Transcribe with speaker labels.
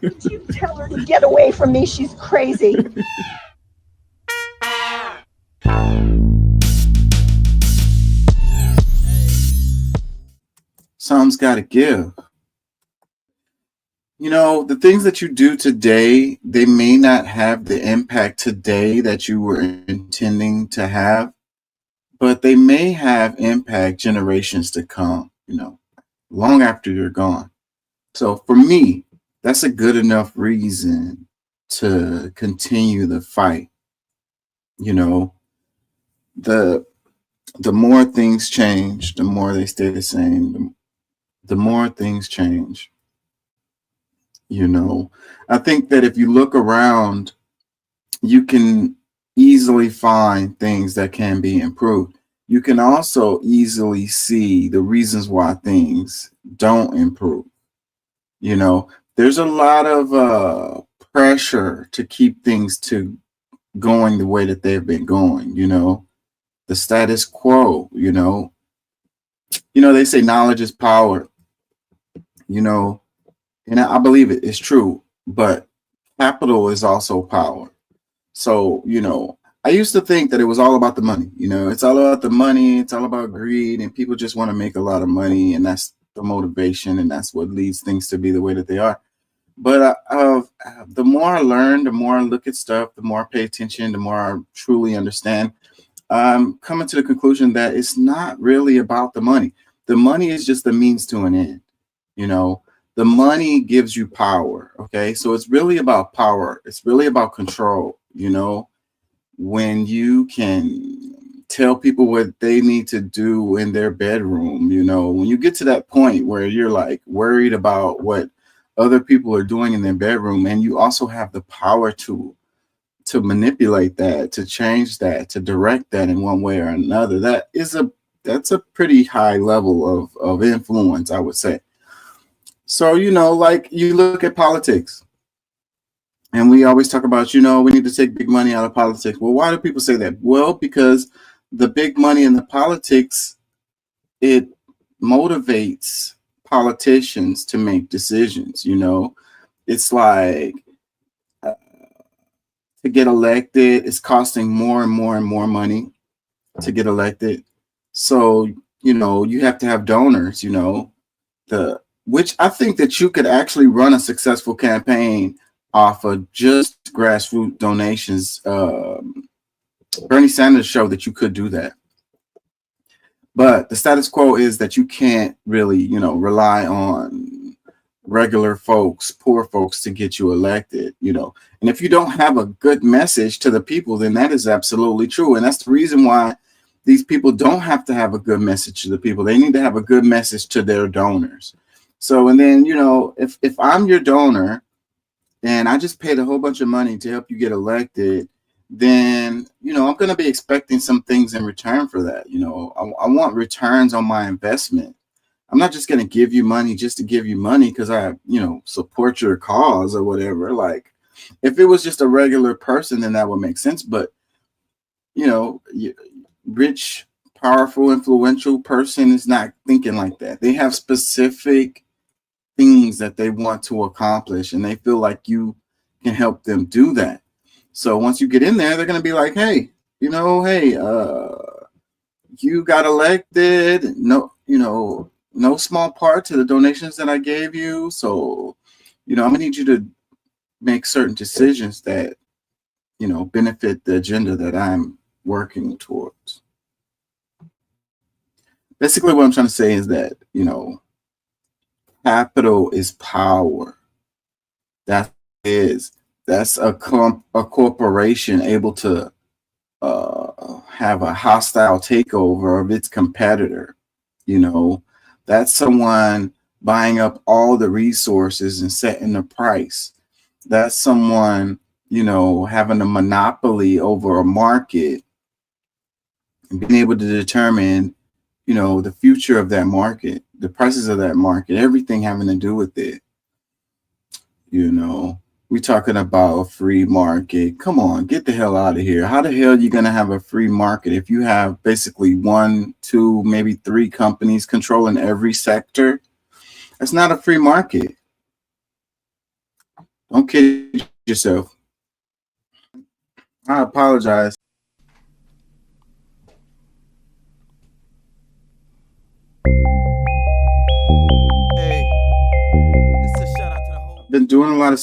Speaker 1: Did you tell her to get away from me? She's crazy.
Speaker 2: Some's got to give. The things that you do today, they may not have the impact today that you were intending to have, but they may have impact generations to come, long after you're gone. So for me, that's a good enough reason to continue the fight. You know, the the more things change, the more they stay the same. The more things change, you know. I think that if you look around, you can easily find things that can be improved. You can also easily see the reasons why things don't improve. You know, there's a lot of pressure to keep things to going the way that they've been going. The status quo. They say knowledge is power. You know, and I believe it's true. But capital is also power. So, I used to think that it was all about the money. It's all about the money. It's all about greed, and people just want to make a lot of money, and that's the motivation, and that's what leads things to be the way that they are. But the more I learn, the more I look at stuff, the more I pay attention, the more I truly understand. I'm coming to the conclusion that it's not really about the money. The money is just the means to an end. You know, the money gives you power. Okay. So it's really about power. It's really about control. When you can tell people what they need to do in their bedroom, when you get to that point where you're like worried about what other people are doing in their bedroom, and you also have the power to manipulate that, to change that, to direct that in one way or another, that's a pretty high level of influence, I would say. So, like you look at politics, and we always talk about, we need to take big money out of politics. Well, why do people say that? Well, because the big money in the politics, it motivates politicians to make decisions. It's like to get elected, it's costing more and more and more money to get elected. So, you have to have donors, the which I think that you could actually run a successful campaign off of just grassroots donations. Bernie Sanders showed that you could do that. But the status quo is that you can't really, rely on regular folks, poor folks to get you elected, And if you don't have a good message to the people, then that is absolutely true. And that's the reason why these people don't have to have a good message to the people. They need to have a good message to their donors. So, and then, if I'm your donor and I just paid a whole bunch of money to help you get elected, then, I'm going to be expecting some things in return for that. I want returns on my investment. I'm not just going to give you money just to give you money because I, support your cause or whatever. Like, if it was just a regular person, then that would make sense. But, rich, powerful, influential person is not thinking like that. They have specific things that they want to accomplish, and they feel like you can help them do that. So once you get in there, they're going to be like, hey, you got elected. No, no small part to the donations that I gave you. So, I'm going to need you to make certain decisions that, benefit the agenda that I'm working towards. Basically, what I'm trying to say is that, capital is power. That is, that's a corporation able to have a hostile takeover of its competitor. That's someone buying up all the resources and setting the price. That's someone, having a monopoly over a market and being able to determine, the future of that market, the prices of that market, everything having to do with it. We're talking about a free market. Come on, get the hell out of here. How the hell are you going to have a free market if you have basically one, two, maybe three companies controlling every sector? That's not a free market. Don't kid yourself. I apologize.
Speaker 3: Hey, this is a shout out to the whole.
Speaker 2: Been doing a lot of